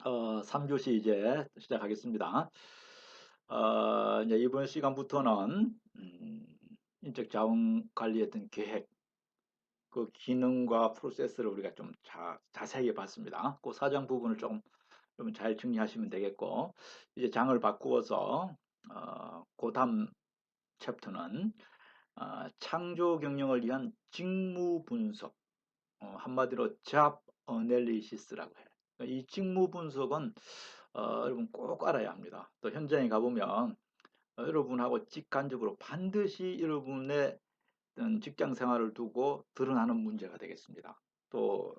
3교시 이제 시작하겠습니다. 이제 이번 시간부터는 인적 자원 관리의 어떤 계획, 그 기능과 프로세스를 우리가 좀 자세하게 봤습니다. 그 사정 부분을 좀 잘 정리하시면 되겠고, 이제 장을 바꾸어서 그 다음 챕터는 창조 경영을 위한 직무 분석, 한마디로 잡 어널리시스라고 해요. 이 직무 분석은 여러분 꼭 알아야 합니다. 또 현장에 가보면 여러분하고 직간접으로 반드시 여러분의 어떤 직장 생활을 두고 드러나는 문제가 되겠습니다. 또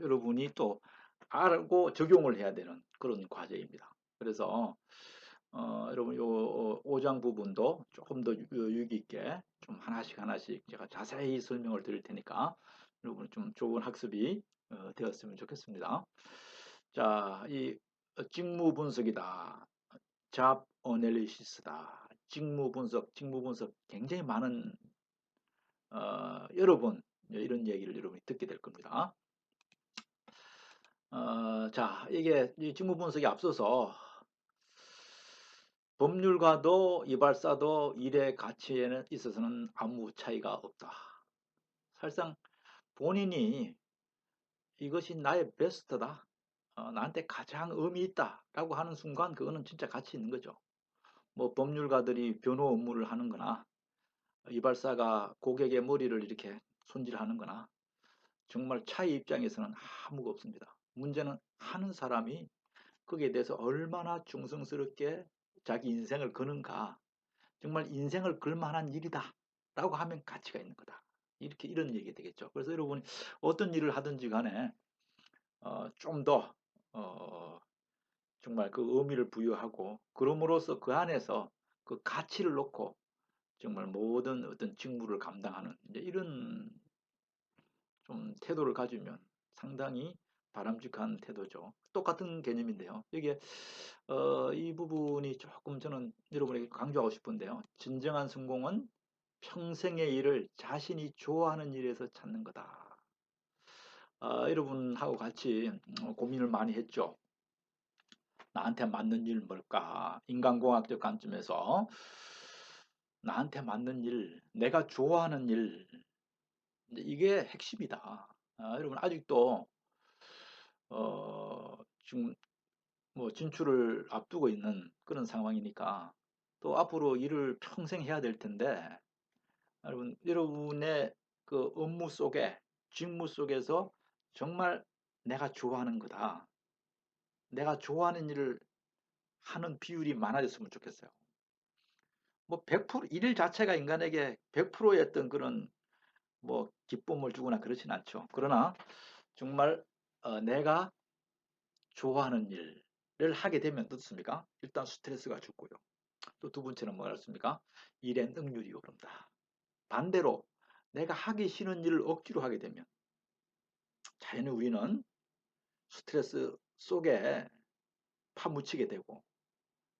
여러분이 또 알고 적용을 해야 되는 그런 과제입니다. 그래서 여러분 요 5장 부분도 조금 더 유익 있게 좀 하나씩 제가 자세히 설명을 드릴 테니까 여러분 좀 좋은 학습이 되었으면 좋겠습니다. 자, 이 직무 분석이다. 잡 어널리시스다. 직무 분석 굉장히 많은 여러 번 이런 얘기를 여러분이 듣게 될 겁니다. 자, 이게 이 직무 분석에 앞서서 법률가도 이발사도 일의 가치에 있어서는 아무 차이가 없다. 사실상 본인이 이것이 나의 베스트다. 나한테 가장 의미 있다라고 하는 순간 그거는 진짜 가치 있는 거죠. 뭐 법률가들이 변호 업무를 하는 거나 이발사가 고객의 머리를 이렇게 손질하는 거나 정말 차이 입장에서는 아무가 없습니다. 문제는 하는 사람이 거기에 대해서 얼마나 충성스럽게 자기 인생을 거는가. 정말 인생을 걸 만한 일이다 라고 하면 가치가 있는 거다. 이런 얘기가 되겠죠. 그래서 여러분이 어떤 일을 하든지 간에 좀 더 정말 그 의미를 부여하고 그럼으로써 그 안에서 그 가치를 놓고 정말 모든 어떤 직무를 감당하는 이제 이런 좀 태도를 가지면 상당히 바람직한 태도죠. 똑같은 개념인데요. 여기에 이 부분이 조금 저는 여러분에게 강조하고 싶은데요. 진정한 성공은 평생의 일을 자신이 좋아하는 일에서 찾는 거다. 여러분하고 같이 고민을 많이 했죠. 나한테 맞는 일 뭘까? 인간공학적 관점에서 나한테 맞는 일, 내가 좋아하는 일, 이게 핵심이다. 여러분 아직도 지금 뭐 진출을 앞두고 있는 그런 상황이니까 또 앞으로 일을 평생 해야 될 텐데 여러분의 그 업무 속에 직무 속에서 정말 내가 좋아하는 거다. 내가 좋아하는 일을 하는 비율이 많아졌으면 좋겠어요. 뭐 100% 일 자체가 인간에게 100%의 어떤 그런 뭐 기쁨을 주거나 그렇진 않죠. 그러나 정말 내가 좋아하는 일을 하게 되면 어떻습니까? 일단 스트레스가 줄고요. 또 두 번째는 뭐였습니까? 일의 능률이 오른다. 반대로 내가 하기 싫은 일을 억지로 하게 되면 자연히 우리는 스트레스 속에 파묻히게 되고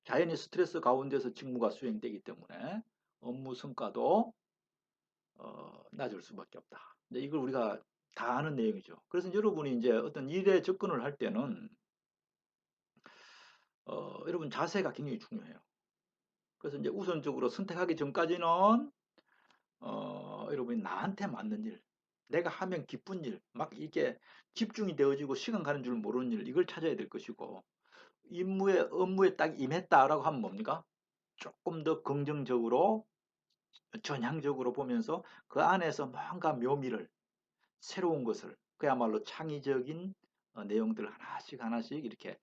자연히 스트레스 가운데서 직무가 수행되기 때문에 업무 성과도 낮을 수밖에 없다. 이걸 우리가 다 아는 내용이죠. 그래서 여러분이 이제 어떤 일에 접근을 할 때는 여러분 자세가 굉장히 중요해요. 그래서 이제 우선적으로 선택하기 전까지는 여러분이 나한테 맞는 일, 내가 하면 기쁜 일, 막 이게 집중이 되어지고 시간 가는 줄 모르는 일, 이걸 찾아야 될 것이고, 업무에 딱 임했다라고 하면 뭡니까? 조금 더 긍정적으로, 전향적으로 보면서 그 안에서 뭔가 묘미를, 새로운 것을, 그야말로 창의적인 내용들을 하나씩 이렇게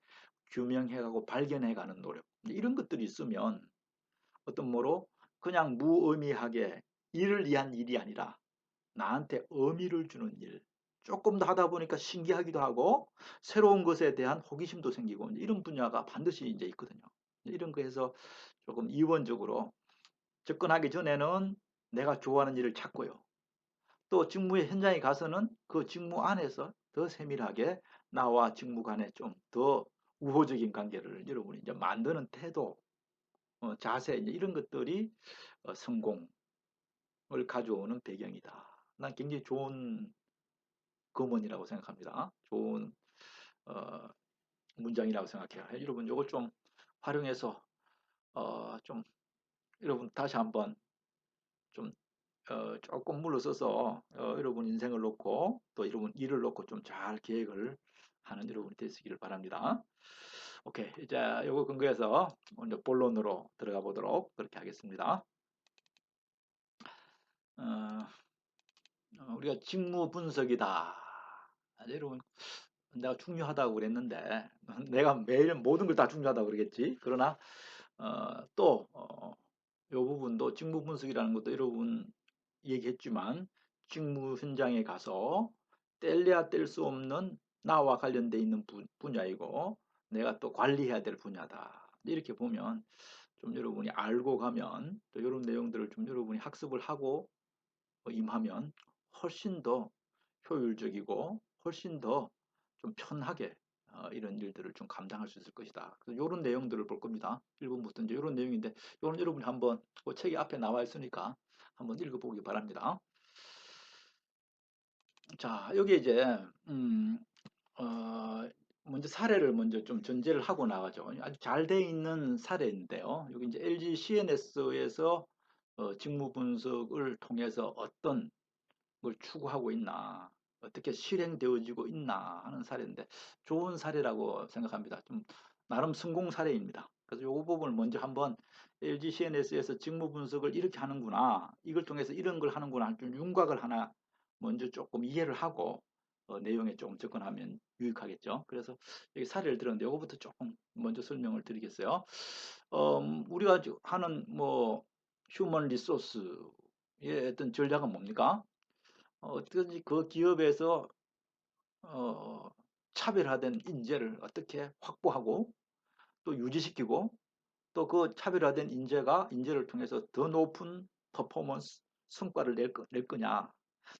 규명해가고 발견해가는 노력. 이런 것들이 있으면 어떤 뭐로 그냥 무의미하게 일을 위한 일이 아니라 나한테 의미를 주는 일. 조금 더 하다 보니까 신기하기도 하고 새로운 것에 대한 호기심도 생기고 이런 분야가 반드시 이제 있거든요. 이런 거에서 조금 이원적으로 접근하기 전에는 내가 좋아하는 일을 찾고요. 또 직무의 현장에 가서는 그 직무 안에서 더 세밀하게 나와 직무 간에 좀 더 우호적인 관계를 여러분이 이제 만드는 태도, 자세 이런 것들이 성공을 가져오는 배경이다. 난 굉장히 좋은 검언이라고 생각합니다. 좋은 어, 문장이라고 생각해요. 여러분 요거 좀 활용해서 좀 여러분 다시 한번 좀 조금 물러서서 여러분 인생을 놓고 또 여러분 일을 놓고 좀 잘 계획을 하는 여러분이 되시기를 바랍니다. 오케이. 이제 요거 근거해서 먼저 본론으로 들어가 보도록 그렇게 하겠습니다. 어, 우리가 직무 분석이다. 여러분 내가 중요하다고 그랬는데 내가 매일 모든 걸 다 중요하다고 그러겠지. 그러나 또 요 부분도 직무 분석이라는 것도 여러분 얘기했지만 직무 현장에 가서 뗄래야 뗄 수 없는 나와 관련돼 있는 분야이고 내가 또 관리해야 될 분야다. 이렇게 보면 좀 여러분이 알고 가면 또 이런 내용들을 좀 여러분이 학습을 하고 임하면 훨씬 더 효율적이고 훨씬 더 좀 편하게 이런 일들을 좀 감당할 수 있을 것이다. 그래서 이런 내용들을 볼 겁니다. 1번부터 이제 이런 내용인데 이건 여러분이 한번 그 책이 앞에 나와 있으니까 한번 읽어보기 바랍니다. 자, 여기 이제 먼저 사례를 먼저 좀 전제를 하고 나가죠. 아주 잘 돼 있는 사례인데요. 여기 이제 LG CNS에서 직무 분석을 통해서 어떤 걸 추구하고 있나, 어떻게 실행되어지고 있나 하는 사례인데 좋은 사례라고 생각합니다. 좀 나름 성공 사례입니다. 그래서 이 부분을 먼저 한번 LG CNS에서 직무 분석을 이렇게 하는구나, 이걸 통해서 이런 걸 하는구나 좀 윤곽을 하나 먼저 조금 이해를 하고 내용에 좀 접근하면 유익하겠죠. 그래서 여기 사례를 들었는데 이거부터 조금 먼저 설명을 드리겠어요. 우리가 하는 뭐 휴먼 리소스의 어떤 전략은 뭡니까? 어떻게든지 그 기업에서 어, 차별화된 인재를 어떻게 확보하고 또 유지시키고 또 그 차별화된 인재를 통해서 더 높은 퍼포먼스 성과를 낼 거냐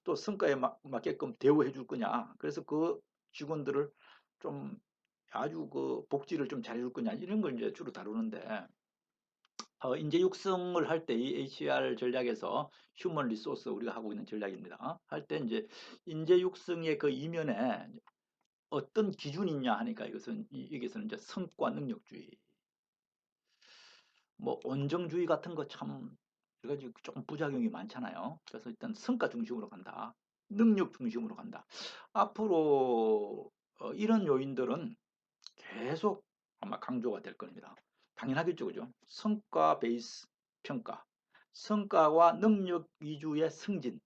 또 성과에 맞게끔 대우해 줄 거냐 그래서 그 직원들을 좀 아주 그 복지를 좀 잘해 줄 거냐 이런 걸 이제 주로 다루는데 인재 육성을 할 때 이 HR 전략에서 휴먼 리소스 우리가 하고 있는 전략입니다. 할 때 이제 인재 육성의 그 이면에 어떤 기준이 있냐 하니까 이것은 여기서는 이제 성과 능력주의, 뭐 온정주의 같은 거 참 여러 가지 조금 부작용이 많잖아요. 그래서 일단 성과 중심으로 간다. 능력 중심으로 간다. 앞으로 이런 요인들은 계속 아마 강조가 될 겁니다. 당연하겠죠, 그죠? 성과 베이스 평가, 성과와 능력 위주의 승진,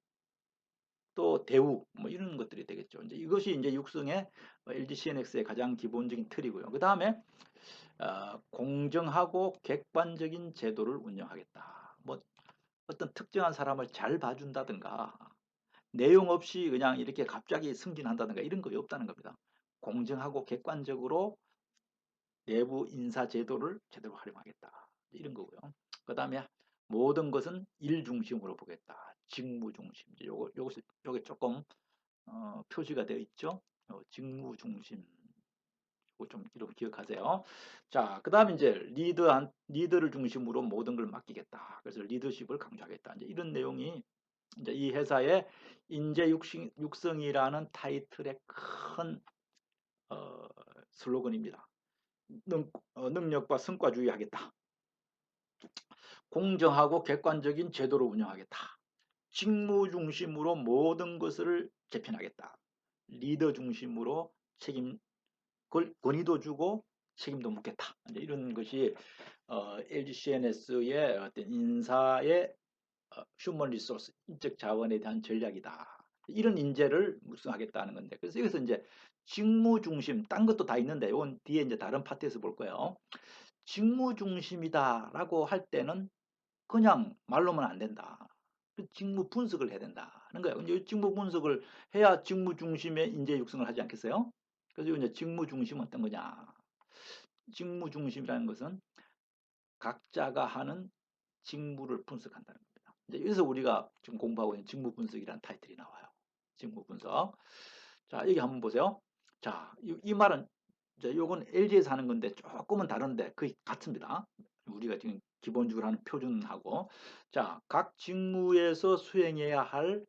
또 대우, 뭐 이런 것들이 되겠죠. 이제 이것이 이제 육성의 LG CNX의 가장 기본적인 틀이고요. 그 다음에 공정하고 객관적인 제도를 운영하겠다. 뭐 어떤 특정한 사람을 잘 봐준다든가 내용 없이 그냥 이렇게 갑자기 승진한다든가 이런 거 없다는 겁니다. 공정하고 객관적으로 내부 인사 제도를 제대로 활용하겠다. 이런 거고요. 그 다음에 모든 것은 일 중심으로 보겠다. 직무 중심. 요게 조금 표시가 되어 있죠. 직무 중심. 좀 이렇게 기억하세요. 자, 그 다음에 이제 리더를 중심으로 모든 걸 맡기겠다. 그래서 리더십을 강조하겠다. 이제 이런 내용이 이제 이 회사의 인재 육성이라는 타이틀의 큰 슬로건입니다. 능력과 성과주의 하겠다. 공정하고 객관적인 제도로 운영하겠다. 직무 중심으로 모든 것을 개편하겠다. 리더 중심으로 권위도 주고 책임도 묻겠다. 이런 것이 LG CNS의 어떤 인사의 휴먼 리소스, 인적 자원에 대한 전략이다. 이런 인재를 육성하겠다는 건데, 그래서 여기서 이제 직무 중심, 딴 것도 다 있는데, 이건 뒤에 이제 다른 파트에서 볼 거예요. 직무 중심이다라고 할 때는 그냥 말로만 안 된다. 직무 분석을 해야 된다는 거예요. 이제 직무 분석을 해야 직무 중심의 인재 육성을 하지 않겠어요? 그래서 이제 직무 중심은 어떤 거냐? 직무 중심이라는 것은 각자가 하는 직무를 분석한다는 겁니다. 이제 여기서 우리가 지금 공부하고 있는 직무 분석이라는 타이틀이 나와요. 직무 분석. 자, 여기 한번 보세요. 자, 이 말은 이제 요건 LG에서 하는 건데 조금은 다른데 거의 같습니다. 우리가 지금 기본적으로 하는 표준하고 자, 각 직무에서 수행해야 할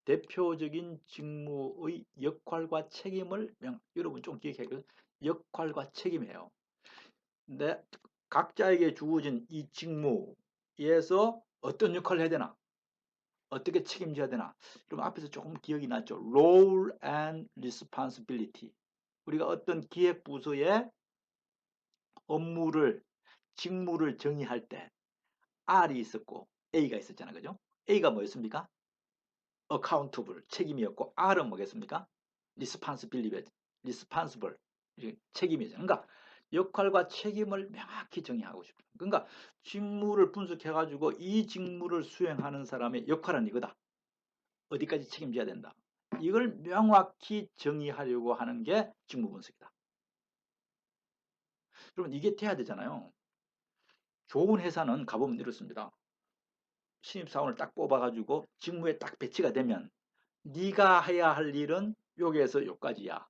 대표적인 직무의 역할과 책임을 여러분 좀 기억해요. 역할과 책임이에요. 근데 각자에게 주어진 이 직무에서 어떤 역할을 해야 되나? 어떻게 책임져야 되나? 그럼 앞에서 조금 기억이 났죠. Role and responsibility. 우리가 어떤 기획부서의 업무를, 직무를 정의할 때 R이 있었고 A가 있었잖아요. 그죠? A가 뭐였습니까? accountable, 책임이었고 R은 뭐겠습니까? responsible, 책임이죠. 그러니까 역할과 책임을 명확히 정의하고 싶어요. 그러니까 직무를 분석해가지고 이 직무를 수행하는 사람의 역할은 이거다. 어디까지 책임져야 된다. 이걸 명확히 정의하려고 하는 게 직무 분석이다. 여러분 이게 돼야 되잖아요. 좋은 회사는 가보면 이렇습니다. 신입사원을 딱 뽑아가지고 직무에 딱 배치가 되면 네가 해야 할 일은 여기에서 여기까지야.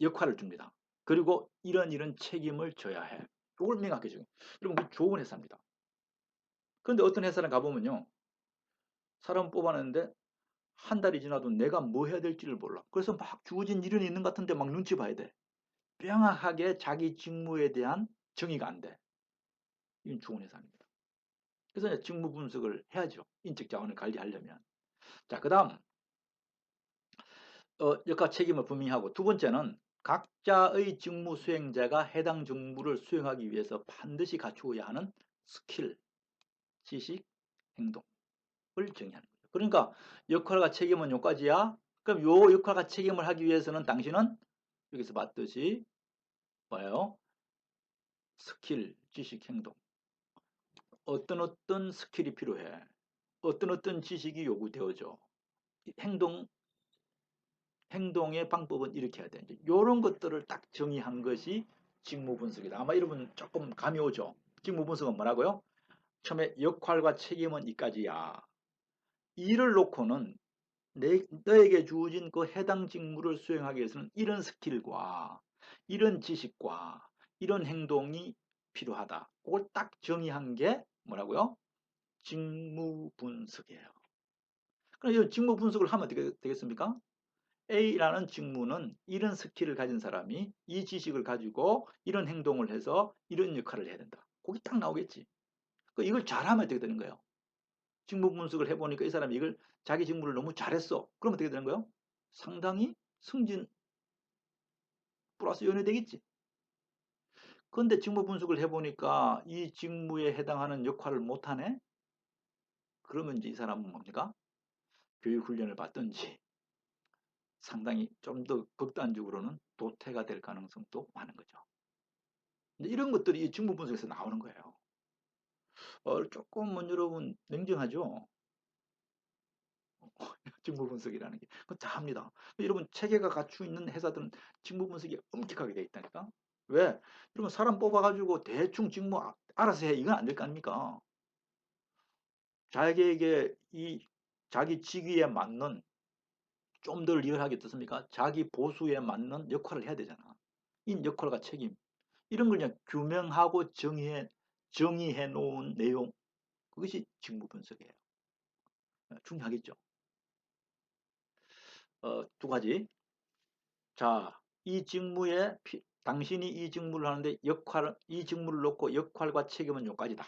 역할을 줍니다. 그리고 이런 책임을 져야 해. 이걸 명확히 정해. 여러분 그 좋은 회사입니다. 그런데 어떤 회사를 가보면요. 사람 뽑아냈는데 한 달이 지나도 내가 뭐 해야 될지를 몰라. 그래서 막 주어진 일은 있는 것 같은데 막 눈치 봐야 돼. 명확하게 자기 직무에 대한 정의가 안 돼. 이건 좋은 회사입니다. 그래서 이제 직무 분석을 해야죠. 인적 자원을 관리하려면. 자, 그 다음 역할 책임을 분명히 하고 두 번째는 각자의 직무 수행자가 해당 직무를 수행하기 위해서 반드시 갖추어야 하는 스킬, 지식, 행동을 정의하는 거죠. 그러니까 역할과 책임은 여기까지야. 그럼 요 역할과 책임을 하기 위해서는 당신은 여기서 봤듯이 뭐예요? 스킬, 지식, 행동. 어떤 스킬이 필요해. 어떤 지식이 요구되어져. 행동의 방법은 이렇게 해야 돼. 이런 것들을 딱 정의한 것이 직무 분석이다. 아마 여러분 조금 감이 오죠. 직무 분석은 뭐라고요? 처음에 역할과 책임은 이까지야. 일을 놓고는 너에게 주어진 그 해당 직무를 수행하기 위해서는 이런 스킬과 이런 지식과 이런 행동이 필요하다. 그걸 딱 정의한 게 뭐라고요? 직무 분석이에요. 그럼 이 직무 분석을 하면 어떻게 되겠습니까? A라는 직무는 이런 스킬을 가진 사람이 이 지식을 가지고 이런 행동을 해서 이런 역할을 해야 된다. 거기 딱 나오겠지. 이걸 잘하면 어떻게 되는 거예요? 직무 분석을 해보니까 이 사람이 이걸 자기 직무를 너무 잘했어. 그럼 어떻게 되는 거예요? 상당히 승진 플러스 연이 되겠지. 그런데 직무 분석을 해보니까 이 직무에 해당하는 역할을 못하네? 그러면 이제 이 사람은 뭡니까? 교육훈련을 받든지 상당히 좀 더 극단적으로는 도태가 될 가능성도 많은 거죠. 이런 것들이 이 직무 분석에서 나오는 거예요. 조금은 여러분 냉정하죠? 직무 분석이라는 게. 그거 다 합니다. 여러분 체계가 갖추고 있는 회사들은 직무 분석이 엄격하게 돼 있다니까. 왜? 여러분 사람 뽑아가지고 대충 직무 알아서 해. 이건 안 될 거 아닙니까? 자기에게 자기 직위에 맞는 좀 더 리얼하게 듣습니까? 자기 보수에 맞는 역할을 해야 되잖아. 이 역할과 책임. 이런 걸 그냥 규명하고 정의해 놓은 내용. 그것이 직무 분석이에요. 중요하겠죠. 두 가지. 자, 이 직무에 당신이 이 직무를 하는데 이 직무를 놓고 역할과 책임은 요까지다.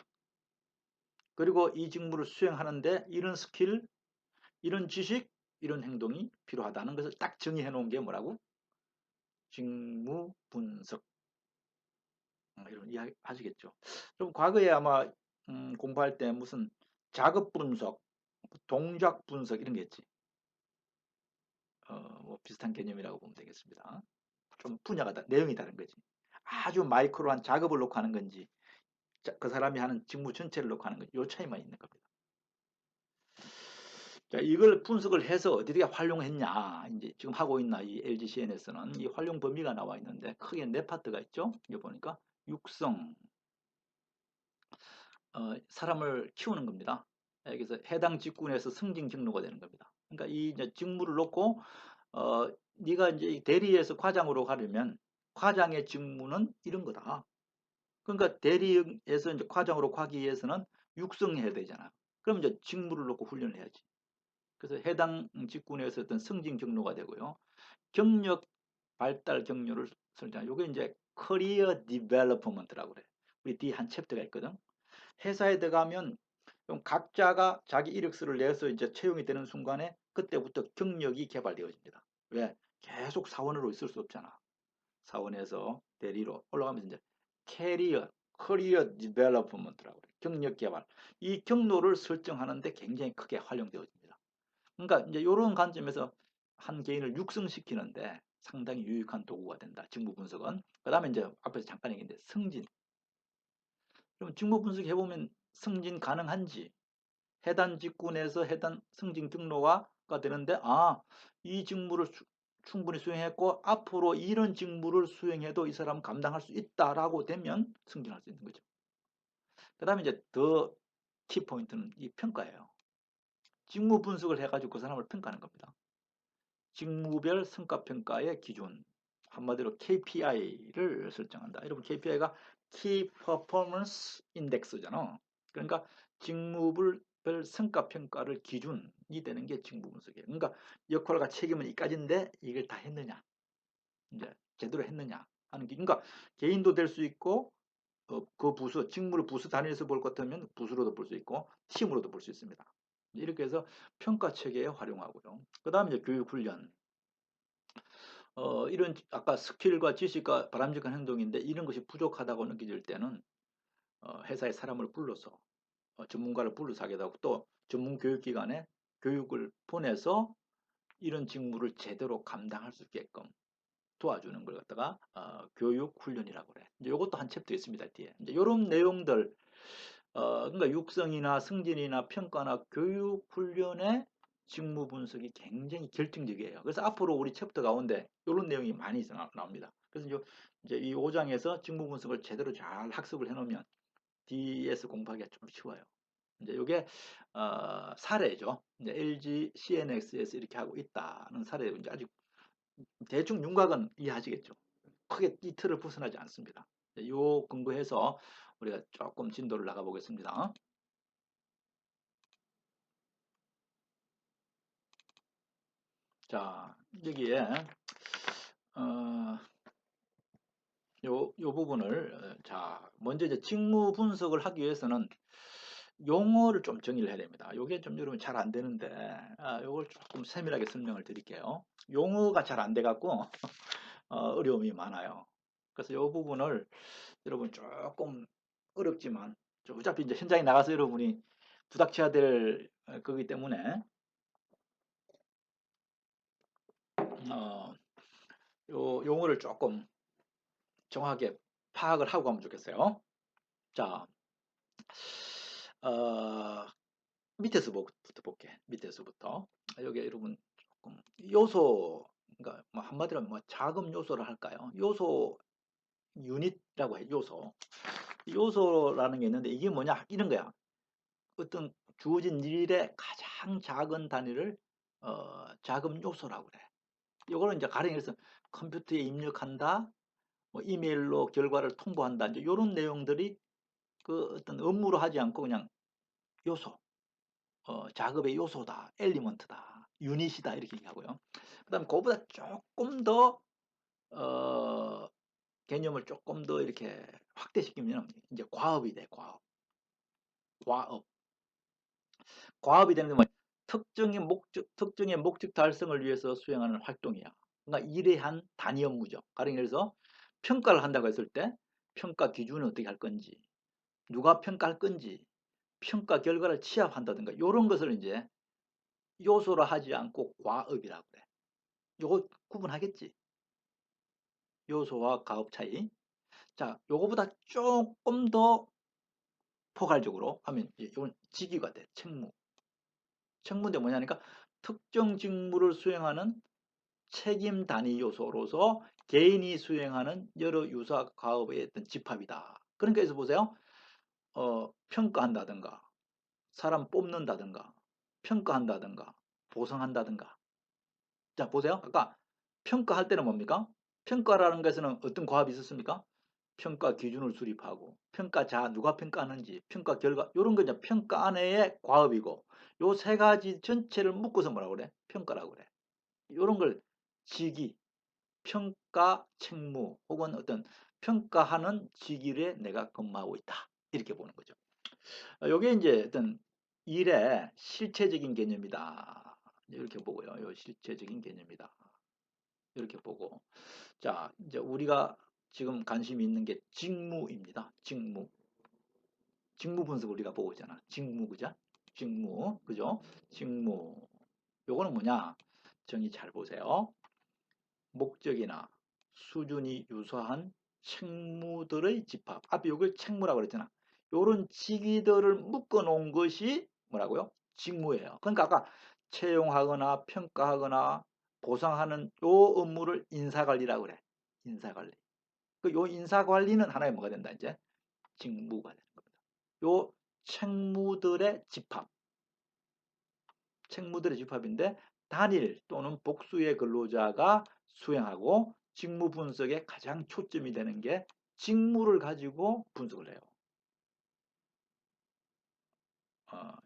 그리고 이 직무를 수행하는데 이런 스킬, 이런 지식, 이런 행동이 필요하다는 것을 딱 정의해 놓은 게 뭐라고? 직무 분석. 이런 이야기 하시겠죠. 그럼 과거에 아마 공부할 때 무슨 작업 분석, 동작 분석 이런 게 있지. 뭐 비슷한 개념이라고 보면 되겠습니다. 좀 분야가 내용이 다른 거지. 아주 마이크로한 작업을 놓고 하는 건지 그 사람이 하는 직무 전체를 놓고 하는 건지 요 차이만 있는 겁니다. 자, 이걸 분석을 해서 어디에 활용했냐 이제 지금 하고 있나 이 LG CN에서는 이 활용 범위가 나와 있는데 크게 네 파트가 있죠. 이거 보니까 육성, 사람을 키우는 겁니다. 여기서 해당 직군에서 승진 경로가 되는 겁니다. 그러니까 이 이제 직무를 놓고 네가 이제 대리에서 과장으로 가려면 과장의 직무는 이런 거다. 그러니까 대리에서 이제 과장으로 가기 위해서는 육성해야 되잖아. 그럼 이제 직무를 놓고 훈련을 해야지. 그래서 해당 직군에서 어떤 승진 경로가 되고요. 경력 발달 경로를 설정. 요게 이제 커리어 디벨롭먼트라고 그래. 우리 뒤에 한 챕터가 있거든. 회사에 들어가면 좀 각자가 자기 이력서를 내서 이제 채용이 되는 순간에 그때부터 경력이 개발되어집니다. 왜? 계속 사원으로 있을 수 없잖아. 사원에서 대리로 올라가면서 이제 커리어 디벨롭먼트라고 그래. 경력 개발. 이 경로를 설정하는데 굉장히 크게 활용되어집니다. 그러니까 이제 이런 관점에서 한 개인을 육성시키는데 상당히 유익한 도구가 된다. 직무 분석은. 그다음에 이제 앞에서 잠깐 얘기했는데 승진. 그럼 직무 분석 해보면 승진 가능한지 해당 직군에서 해당 승진 경로가 되는데 이 직무를 충분히 수행했고 앞으로 이런 직무를 수행해도 이 사람 감당할 수 있다라고 되면 승진할 수 있는 거죠. 그 다음에 이제 더 키포인트는 이 평가예요. 직무 분석을 해가지고 그 사람을 평가하는 겁니다. 직무별 성과평가의 기준, 한마디로 KPI를 설정한다. 여러분 KPI가 Key Performance Index잖아. 그러니까 직무별 성과평가를 기준이 되는 게 직무 분석이에요. 그러니까 역할과 책임은 이까지인데 이걸 다 했느냐, 이제 제대로 했느냐 하는 게, 그러니까 개인도 될 수 있고 그 부서, 직무를 부서 단위에서 볼 것 같으면 부서로도 볼 수 있고 팀으로도 볼 수 있습니다. 이렇게 해서 평가 체계에 활용하고요. 그 다음에 이제 교육 훈련. 이런 아까 스킬과 지식과 바람직한 행동인데 이런 것이 부족하다고 느껴질 때는 회사에 사람을 불러서 전문가를 불러서 하게 되고 또 전문 교육기관에 교육을 보내서 이런 직무를 제대로 감당할 수 있게끔 도와주는 걸 갖다가 교육 훈련이라고 그래. 이제 이것도 한 챕터 있습니다 뒤에. 이제 이런 내용들 그러니까 육성이나 승진이나 평가나 교육 훈련의 직무 분석이 굉장히 결정적이에요. 그래서 앞으로 우리 챕터 가운데 이런 내용이 많이 나옵니다. 그래서 이제 이 5장에서 직무 분석을 제대로 잘 학습을 해놓으면 DS 공부하기가 좀 쉬워요. 이제 이게 사례죠. 이제 LG CNX에서 이렇게 하고 있다는 사례예요. 이제 아직 대충 윤곽은 이해하시겠죠. 크게 이 틀을 벗어나지 않습니다. 이 근거해서 우리가 조금 진도를 나가 보겠습니다. 자, 여기에 요 부분을 자 먼저 이제 직무 분석을 하기 위해서는 용어를 좀 정의를 해야 됩니다. 요게 좀 여러분 잘 안 되는데 요걸 조금 세밀하게 설명을 드릴게요. 용어가 잘 안 돼 갖고 어려움이 많아요. 그래서 요 부분을 여러분 조금 어렵지만 어차피 이제 현장에 나가서 여러분이 부닥쳐야 될 거기 때문에 요 용어를 조금 정확하게 파악을 하고 가면 좋겠어요. 자, 어, 밑에서부터 볼게. 밑에서부터. 여기 여러분 조금 요소, 그러니까 뭐 한마디로 뭐 자금 요소를 할까요? 요소 유닛이라고 해. 요소. 요소라는 게 있는데 이게 뭐냐? 이런 거야. 어떤 주어진 일의 가장 작은 단위를 자금 요소라고 그래. 요거는 이제 가령해서 컴퓨터에 입력한다, 뭐 이메일로 결과를 통보한다. 이제 이런 내용들이 그 어떤 업무로 하지 않고 그냥 요소, 작업의 요소다, 엘리먼트다, 유닛이다 이렇게 얘기하고요. 그다음 그거보다 조금 더 개념을 조금 더 이렇게 확대시키면 이제 과업이 돼. 과업. 과업이 되는 건 뭐야? 특정의 목적 달성을 위해서 수행하는 활동이야. 그러니까 일에 한 단위 업무죠. 가령 예서 평가를 한다고 했을 때 평가 기준은 어떻게 할 건지, 누가 평가할 건지, 평가 결과를 취합한다든가 이런 것을 이제 요소로 하지 않고 과업이라고 그래. 요거 구분하겠지? 요소와 과업 차이. 자, 요거보다 조금 더 포괄적으로 하면 이건 직위가 돼. 책무. 책무인데 뭐냐니까 특정 직무를 수행하는 책임 단위 요소로서 개인이 수행하는 여러 유사 과업의 어떤 집합이다. 그러니까 여기서 보세요. 평가한다든가, 사람 뽑는다든가, 평가한다든가, 보상한다든가. 자, 보세요. 아까 평가할 때는 뭡니까? 평가라는 것에는 어떤 과업이 있었습니까? 평가 기준을 수립하고, 평가자 누가 평가하는지, 평가 결과, 이런 거 이제 평가 안에의 과업이고, 요 세 가지 전체를 묶어서 뭐라고 그래? 평가라고 그래. 요런 걸 직위, 평가, 책무 혹은 어떤 평가하는 직위에 내가 근무하고 있다. 이렇게 보는 거죠. 요게 이제 어떤 일의 실체적인 개념이다. 이렇게 보고요. 요 실체적인 개념이다. 이렇게 보고. 자, 이제 우리가 지금 관심이 있는 게 직무입니다. 직무. 직무 분석을 우리가 보고 있잖아. 직무, 그죠? 직무, 그죠? 직무. 요거는 뭐냐? 정의 잘 보세요. 목적이나 수준이 유사한 책무들의 집합. 앞에 요걸 책무라고 그랬잖아. 요런 직위들을 묶어 놓은 것이 뭐라고요? 직무예요. 그러니까 아까 채용하거나 평가하거나 보상하는 요 업무를 인사관리라고 그래. 인사관리. 그 요 인사관리는 하나의 뭐가 된다 이제? 직무가 되는 겁니다. 요 책무들의 집합. 책무들의 집합인데 단일 또는 복수의 근로자가 수행하고 직무 분석에 가장 초점이 되는 게 직무를 가지고 분석을 해요.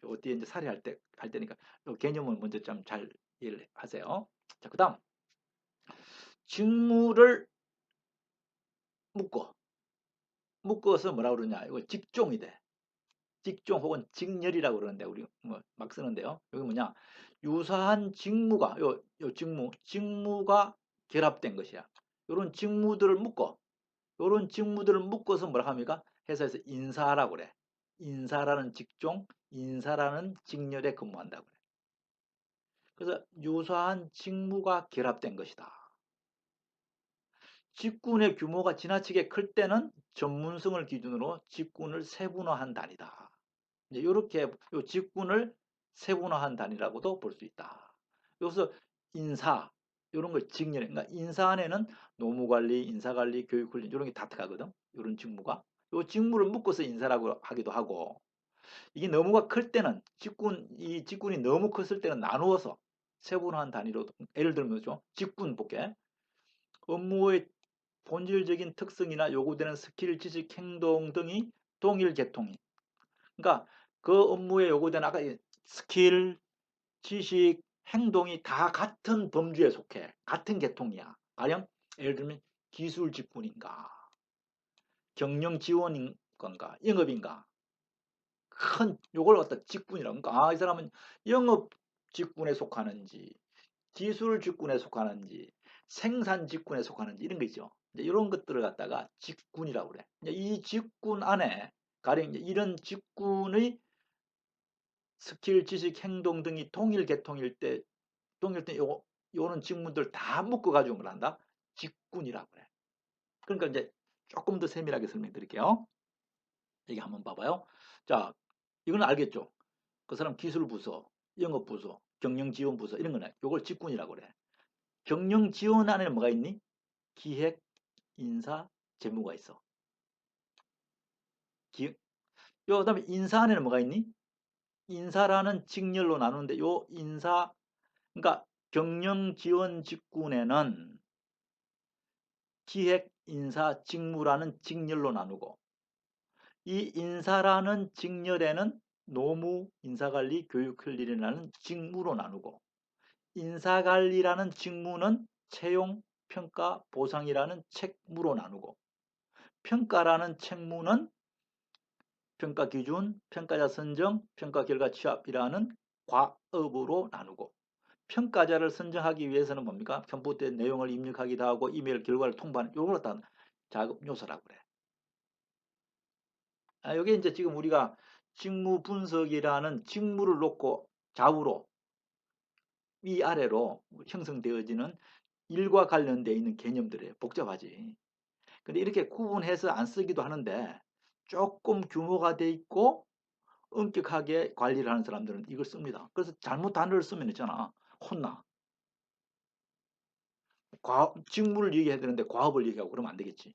요 뒤에 이제 사례할 때 할 때니까 요 개념을 먼저 좀 잘 이해를 하세요. 자, 그다음 직무를 묶어서 뭐라 그러냐? 이거 직종이 돼. 직종 혹은 직렬이라고 그러는데 우리 뭐 막 쓰는데요. 여기 뭐냐? 유사한 직무가 요 직무가 결합된 것이야. 요런 직무들을 묶어. 요런 직무들을 묶어서 뭐라 합니까? 회사에서 인사라고 그래. 인사라는 직종, 인사라는 직렬에 근무한다고 그래. 그래서 유사한 직무가 결합된 것이다. 직군의 규모가 지나치게 클 때는 전문성을 기준으로 직군을 세분화한 단위다. 이렇게 요 직군을 세분화한 단위라고도 볼 수 있다. 여기서 인사 이런 걸 직렬해. 그러니까 인사 안에는 노무관리, 인사관리, 교육훈련 이런 게 다 들어가거든. 이런 직무가. 요 직무를 묶어서 인사라고 하기도 하고 이게 너무가 클 때는 이 직군이 너무 컸을 때는 나누어서 세분화한 단위로 예를 들면죠. 직군 볼게. 업무의 본질적인 특성이나 요구되는 스킬, 지식, 행동 등이 동일 계통이. 그러니까 그 업무에 요구되는 아까 스킬, 지식, 행동이 다 같은 범주에 속해. 같은 계통이야. 가령 예를 들면 기술 직군인가, 경영 지원인 건가, 영업인가. 큰 요걸 갖다 직군이라고. 그러니까 이 사람은 영업 직군에 속하는지, 기술 직군에 속하는지, 생산 직군에 속하는지 이런 거 있죠. 이런 것들을 갖다가 직군이라고 그래. 이 직군 안에 가령 이런 직군의 스킬, 지식, 행동 등이 동일 때 요런 직무들 다 묶어가지고 뭘 한다? 직군이라고 그래. 그러니까 이제 조금 더 세밀하게 설명드릴게요. 여기 한번 봐봐요. 자, 이건 알겠죠? 그 사람 기술부서, 영업부서, 경영지원부서 이런 거네. 요걸 직군이라고 그래. 경영지원 안에는 뭐가 있니? 기획, 인사, 재무가 있어. 요 그다음에 인사 안에는 뭐가 있니? 인사라는 직렬로 나누는데 요 인사 그러니까 경영지원 직군에는 기획, 인사, 직무라는 직렬로 나누고 이 인사라는 직렬에는 노무, 인사관리, 교육관리라는 직무로 나누고 인사관리라는 직무는 채용, 평가, 보상이라는 책무로 나누고 평가라는 책무는 평가 기준, 평가자 선정, 평가 결과 취합이라는 과업으로 나누고 평가자를 선정하기 위해서는 뭡니까? 첨부된 내용을 입력하기도 하고 이메일 결과를 통보하는 요걸 다 작업 요소라고 그래. 이게 이제 지금 우리가 직무 분석이라는 직무를 놓고 좌우로 위 아래로 형성되어지는 일과 관련되어 있는 개념들이에요. 복잡하지. 근데 이렇게 구분해서 안 쓰기도 하는데 조금 규모가 돼 있고 엄격하게 관리를 하는 사람들은 이걸 씁니다. 그래서 잘못 단어를 쓰면 있잖아. 혼나. 직무를 얘기해야 되는데 과업을 얘기하고 그러면 안 되겠지.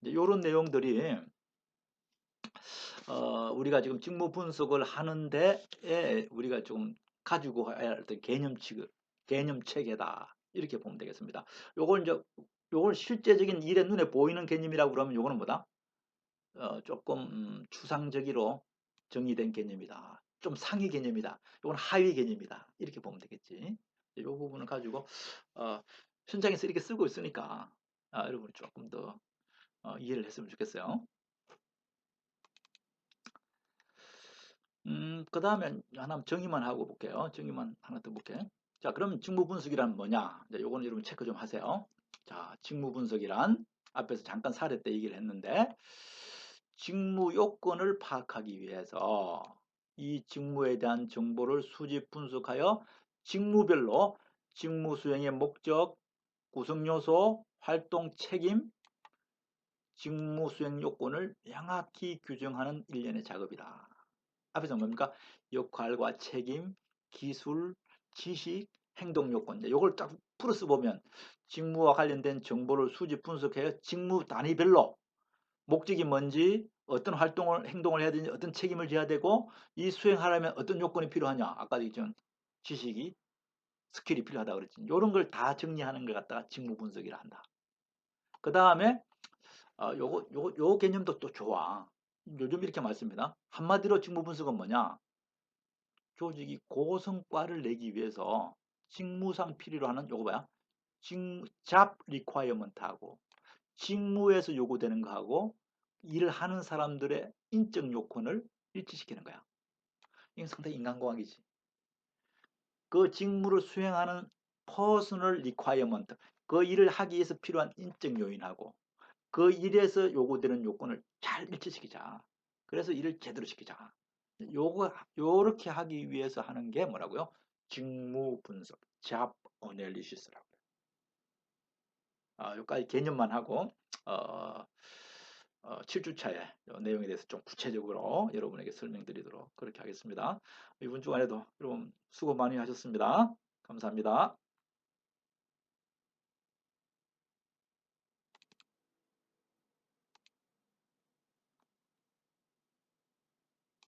이런 내용들이 우리가 지금 직무 분석을 하는데 우리가 좀 가지고 가야 할 어떤 개념체계다. 이렇게 보면 되겠습니다. 요걸 실제적인 일에 눈에 보이는 개념이라고 그러면 요거는 뭐다? 조금 추상적으로 정의된 개념이다. 좀 상위 개념이다. 이건 하위 개념이다. 이렇게 보면 되겠지. 이 부분을 가지고 현장에서 이렇게 쓰고 있으니까 여러분이 조금 더 이해를 했으면 좋겠어요. 그 다음에 하나 정의만 하고 볼게요. 정의만 하나 더 볼게. 자, 그럼 직무 분석이란 뭐냐? 요거는 여러분 체크 좀 하세요. 자, 직무 분석이란 앞에서 잠깐 사례 때 얘기를 했는데 직무 요건을 파악하기 위해서 이 직무에 대한 정보를 수집 분석하여 직무별로 직무 수행의 목적, 구성 요소, 활동 책임, 직무 수행 요건을 명확히 규정하는 일련의 작업이다. 앞에서 뭡니까? 역할과 책임, 기술, 지식, 행동 요건. 이걸 딱 플러스 보면 직무와 관련된 정보를 수집 분석해서 직무 단위별로 목적이 뭔지, 어떤 활동을 행동을 해야 되는지, 어떤 책임을 져야 되고, 이 수행하려면 어떤 요건이 필요하냐. 아까도 얘기했던 지식이, 스킬이 필요하다 그랬지. 이런 걸 다 정리하는 걸 갖다가 직무 분석이라 한다. 그 다음에 요 개념도 또 좋아. 요즘 이렇게 말씀입니다. 한마디로 직무 분석은 뭐냐? 조직이 고성과를 내기 위해서 직무상 필요로 하는 요거 봐요. 잡 리콰이어먼트하고 직무에서 요구되는 거하고 일을 하는 사람들의 인적 요건을 일치시키는 거야. 이건 상당히 인간공학이지. 그 직무를 수행하는 퍼스널 리콰이어먼트, 그 일을 하기 위해서 필요한 인적 요인하고 그 일에서 요구되는 요건을 잘 일치시키자. 그래서 일을 제대로 시키자. 요렇게 하기 위해서 하는 게 뭐라고요? 직무 분석, 잡 어널리시스라고. 여기까지 개념만 하고 7주차의 내용에 대해서 좀 구체적으로 여러분에게 설명드리도록 그렇게 하겠습니다. 이번 주간에도 여러분 수고 많이 하셨습니다. 감사합니다.